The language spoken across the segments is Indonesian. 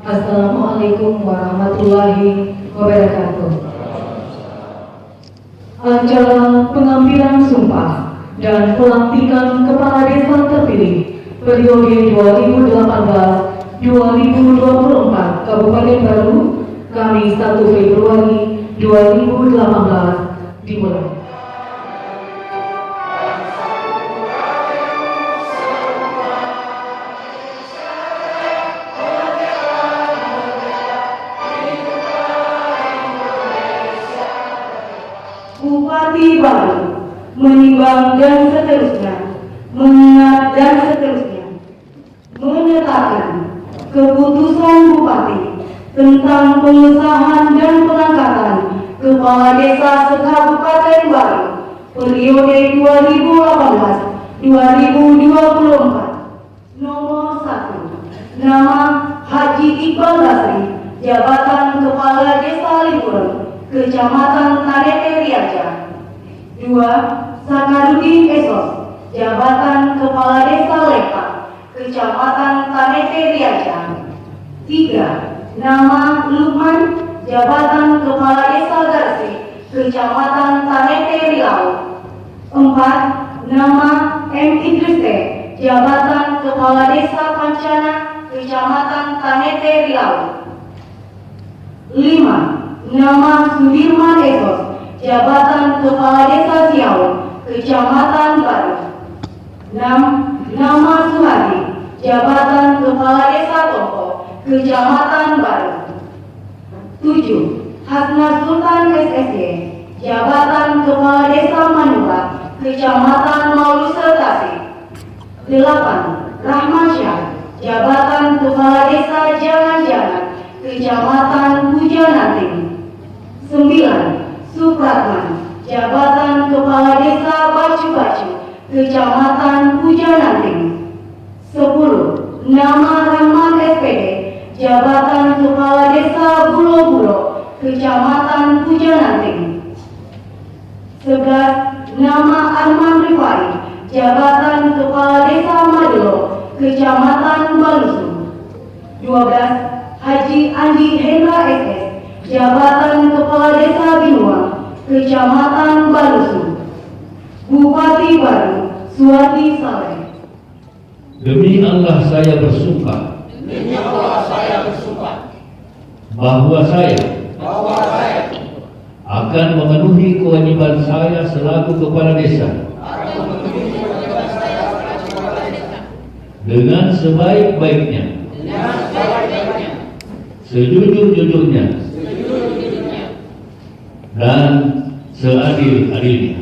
Assalamualaikum warahmatullahi wabarakatuh. Acara pengambilan sumpah dan pelantikan Kepala Desa terpilih periode 2018-2024 Kabupaten Baru, Kamis 1 Februari 2018 dimulai. Bupati baru menimbang dan seterusnya, mengingat dan seterusnya, menetapkan keputusan Bupati tentang pengesahan dan pengangkatan Kepala Desa se-Kabupaten Baru periode 2018-2024. Nomor 1, nama Haji Iqbal Basri, jabatan Kepala Desa Liburan, Kecamatan Tanete Riaja. 2. Sakarudin Esos, jabatan Kepala Desa Lekpa, Kecamatan Tanete Riaja. 3. Nama Lukman, jabatan Kepala Desa Garsi, Kecamatan Tanete Riau. 4. Nama M. Idris T, jabatan Kepala Desa Pancana, Kecamatan Tanete Riau. 5. Nama Sudirman Esos, jabatan Kepala Desa Siau, Kecamatan Baru. 6. Nama Suhadi, jabatan Kepala Desa Toko, Kecamatan Baru. 7. Hasna Sultan SSY, jabatan Kepala Desa Manula, Kecamatan Mauluse Tasik. 8. Rahman Syah, jabatan Kepala Desa Jangan-Jangan, Kecamatan Pujananting. 9. Supratman, jabatan Kepala Desa Bacu-Bacu, Kecamatan Pujananting. 10. Nama Rahman SPD, jabatan Kepala Desa Bulo-Bulo, Kecamatan Pujananting. 11. Nama Arman Rifai, jabatan Kepala Desa Madelo, Kecamatan Balusu. 12. Haji Andi Hendra SS, jabatan Kepala Desa Binua, Kecamatan Balusu. Bupati Baru Suwardi Saleh. Demi Allah saya bersumpah. Demi Allah saya bersumpah Bahwa saya akan memenuhi kewajiban saya selaku Kepala Desa dengan sebaik-baiknya, sejujur-jujurnya, dan seadil-adilnya.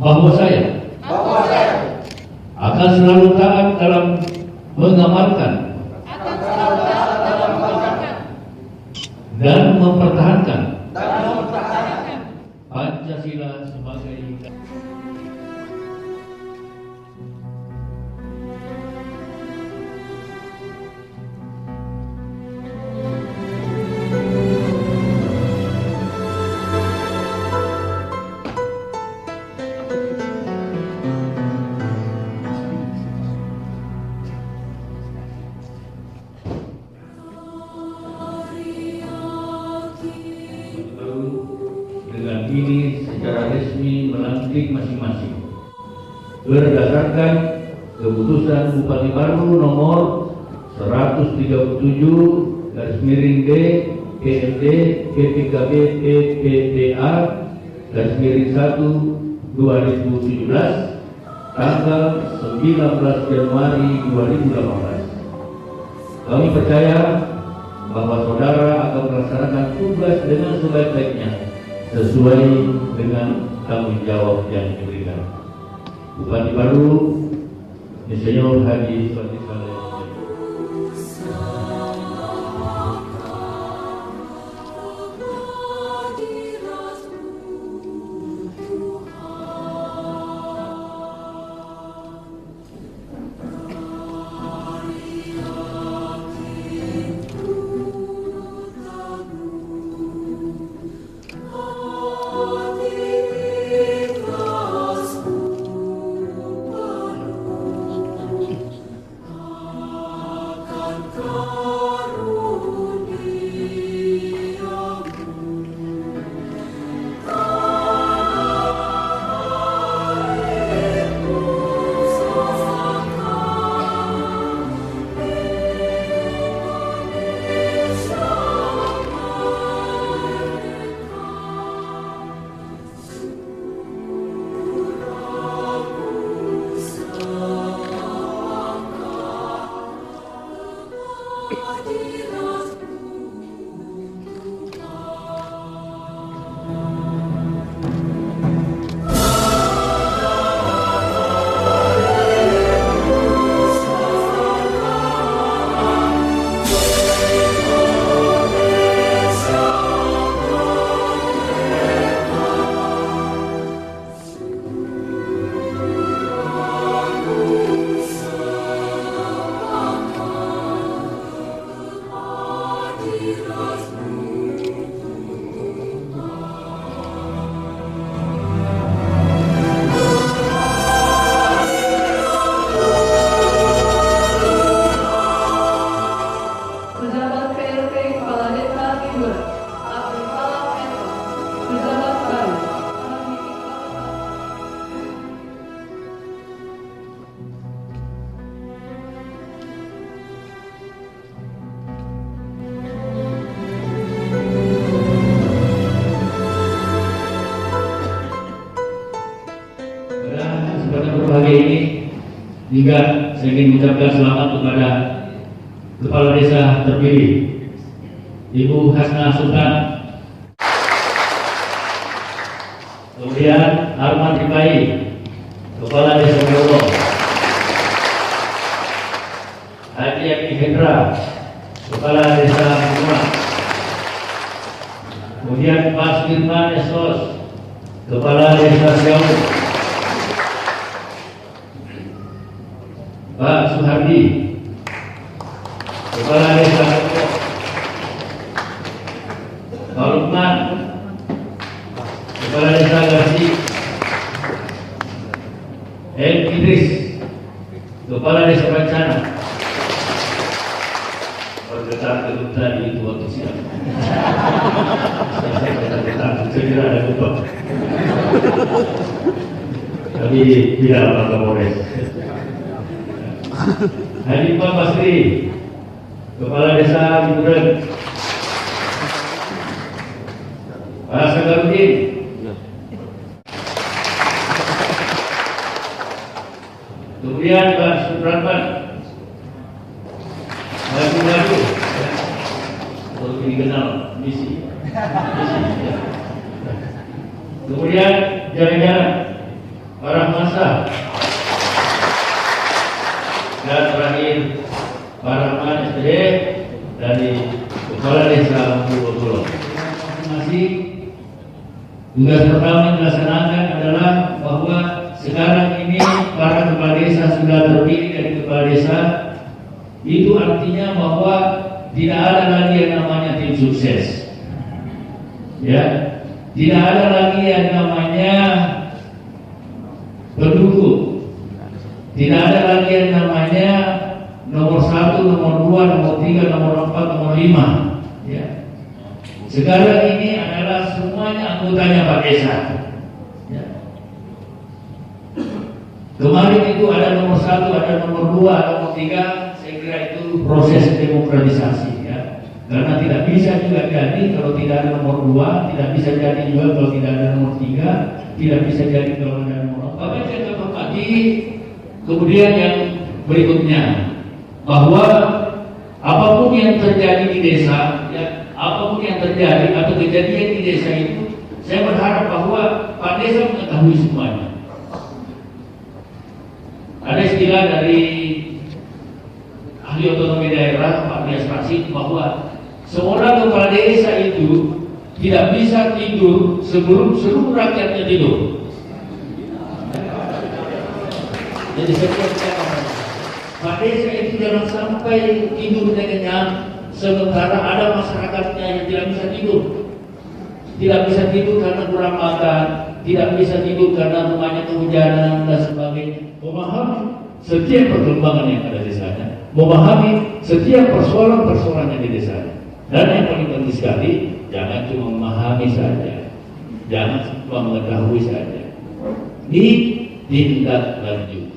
Bahwa saya akan selalu taat dalam mengamalkan dan mempertahankan Pancasila sebagai ini secara resmi melantik masing-masing berdasarkan keputusan Bupati Baru nomor 137 /D PLD P3B PPTA /1 2017 tanggal 19 Januari 2018. Kami percaya bahwa saudara akan melaksanakan tugas dengan sebaik-baiknya sesuai dengan tanggung jawab yang diberikan. Bupati Baru Insinyur Haji Suwardi Saleh. juga saya ingin mengucapkan selamat kepada Kepala Desa terpilih Ibu Hasna Sultan. Kemudian Arman Ripai, Kepala Desa Berowo. Haji Aki Hendra, Kepala Desa Rumah. Kemudian Pak Firman Esos, Kepala Desa Siau. Pak Suhardi, Kepala Desa Depok. Pak Lukman, Kepala Desa Garsi. El Idris, Kepala Desa Bencana. Bergetar gedung tadi itu waktu siang. Saya bergetar, saya kira ada gempa. Tapi tidak Pak Kapolres. Hanifah Basri, Kepala Desa Hiburan. Pak Sagarudin, kemudian Pak Supratman, Maju, kalau dikenal misi. Kemudian jalan-jalan para masa. Dan terakhir Pak Rahman SPD dari Kepala Desa Pulau. Terima kasih. Tugas pertama yang dilaksanakan adalah bahwa sekarang ini para kepala desa sudah terpilih dari kepala desa. Itu artinya bahwa tidak ada lagi yang namanya tim sukses. Ya, tidak ada lagi yang namanya pendukung. Tidak ada lagi yang namanya nomor 1, nomor 2, nomor 3, nomor 4, nomor 5. Ya. Sekarang ini adalah semuanya anggotanya Pak Desa. Ya. Kemarin itu ada nomor 1, ada nomor 2, nomor 3. Saya kira itu proses demokratisasi. Ya. Karena tidak bisa juga jadi kalau tidak ada nomor 2, tidak bisa jadi juga kalau tidak ada nomor 3, tidak bisa jadi kalau ada nomor 4. Bapak saya hormati. Kemudian yang berikutnya, bahwa apapun yang terjadi di desa, ya, apapun yang terjadi atau kejadian di desa itu, saya berharap bahwa Pak Desa mengetahui semuanya. Ada istilah dari ahli otonomi daerah Pak Dias Rasid bahwa seorang kepala desa itu tidak bisa tidur sebelum seluruh rakyatnya tidur. Jadi saya katakan, Pak Desa itu jangan sampai tidurnya kenyang sementara ada masyarakatnya yang tidak bisa tidur. Tidak bisa tidur karena kurang makan, tidak bisa tidur karena rumahnya kehujanan dan sebagainya. Memahami setiap perkembangan yang ada di sana, memahami setiap persoalan-persoalan yang di desanya. Dan yang paling penting sekali, jangan cuma memahami saja, jangan cuma mengetahui saja, ditindaklanjuti.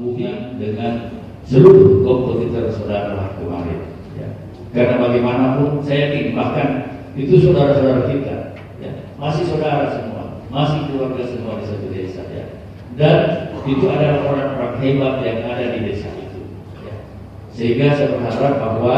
Hubungan dengan seluruh kompetitor saudara kemarin, ya. Karena bagaimanapun saya yakin bahkan itu saudara-saudara kita, ya, masih saudara semua, masih keluarga semua di satu desa, ya. Dan itu adalah orang-orang hebat yang ada di desa itu, ya. Sehingga saya berharap bahwa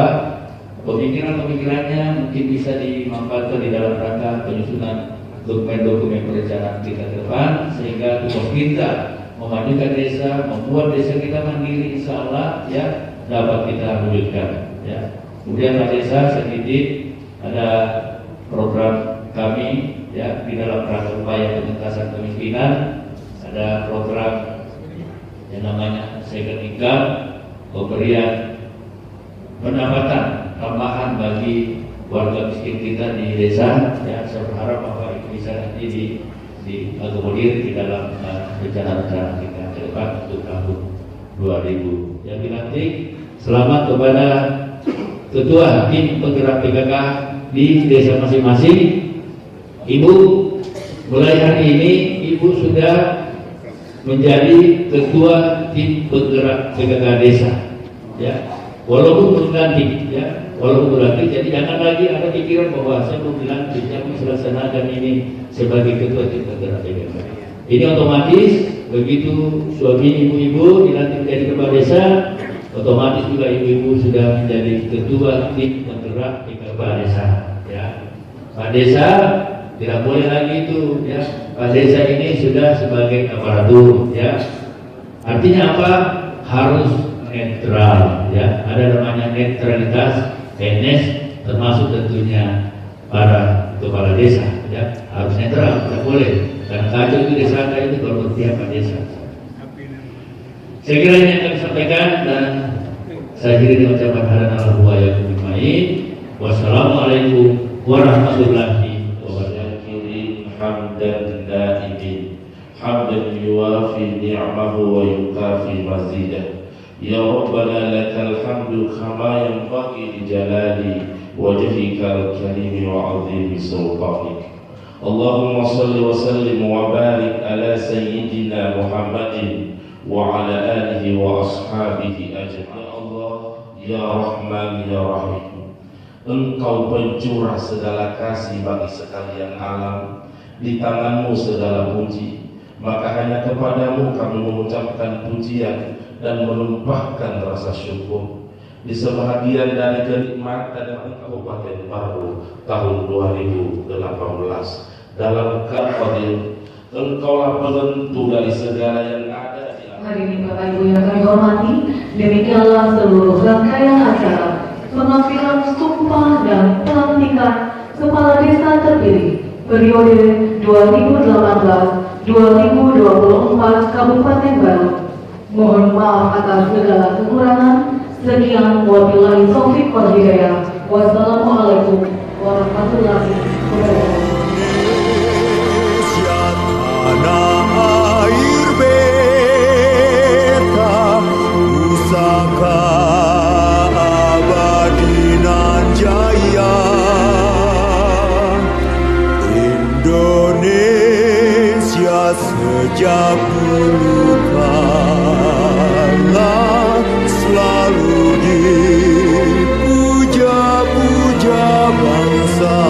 pemikiran-pemikirannya mungkin bisa dimanfaatkan di dalam rangka penyusunan dokumen-dokumen perencanaan kita ke depan, sehingga tugas kita memajukan desa, membuat desa kita mandiri, insya Allah ya dapat kita wujudkan. Ya. Kemudian Pak Desa sedikit ada program kami ya di dalam rangka upaya pengentasan kemiskinan, ada program yang namanya second income, pemberian pendapatan tambahan bagi warga miskin kita di desa. Ya, saya berharap bahwa itu bisa nanti diakomodir di dalam rencana-rencana kita ke depan untuk tahun 2000. Yang dilantik, selamat kepada Ketua Tim Penggerak PKK di desa masing-masing. Ibu, mulai hari ini Ibu sudah menjadi Ketua Tim Penggerak PKK desa. Ya, walaupun belum dilantik, ya, walaupun dilantik, jadi jangan lagi ada pikiran bahwa saya belum dilantik, saya melaksanakan ini sebagai Ketua Tim Penggerak PKK. Ini otomatis Begitu suami ibu-ibu dilantik menjadi kepala desa, otomatis juga ibu-ibu sudah menjadi ketua tim penggerak di kepala desa. Ya, Pak Desa tidak boleh lagi itu. Ya, Pak Desa ini sudah sebagai aparatur. Ya, artinya apa? Harus netral. Ya, ada namanya netralitas NS, termasuk tentunya para kepala desa. Ya, harus netral, tidak boleh. Dan kacau itu disangka itu kalau berpihak pada desa. Saya kira ini yang kami sampaikan dan saya kira dengan ucapan hadanallahu wa iyyakum ajmain. Wassalamualaikum warahmatullahi wabarakatuh. Hamdan daimin hamdan yuwafi ni'amahu wa yukafi mazidah. Ya Rabbana lakal hamdu kama yanbaghi li jalali wajhikal karim wa 'azimi sultanik. Allahumma salli wa sallim wa barik ala sayyidina Muhammadin wa ala alihi wa ashabihi ajma'in. Ya Allah, ya Rahman, ya Rahim, Engkau pencurah segala kasih bagi sekalian alam, di tanganmu segala puji, maka hanya kepadamu kami mengucapkan pujian dan menumpahkan rasa syukur. Di sebahagian dari kenikmatan Kabupaten Baru tahun 2018 dalam Fadil, Engkaulah penentu dari segala yang ada di alam. Hari ini Bapak Ibu yang kami hormati, demikianlah seluruh rangkaian acara pengambilan sumpah dan pelantikan Kepala Desa terpilih periode 2018-2024 Kabupaten Baru. Mohon maaf atas segala kekurangan. Sekian, wabillahi taufiq wal hidayah. Wassalamualaikum warahmatullahi wabarakatuh. Tanah air beta pusaka abadi nan jaya, Indonesia sejak dulu kala selalu dipuja-puja bangsa.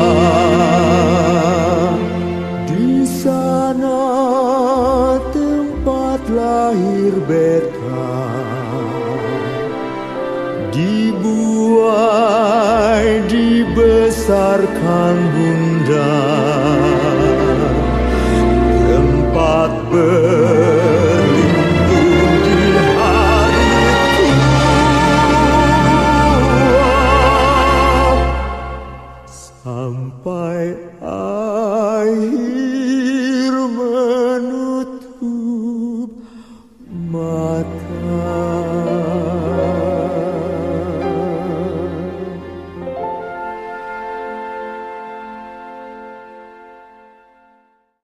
Di sana tempat lahir beta, dibuai, dibesarkan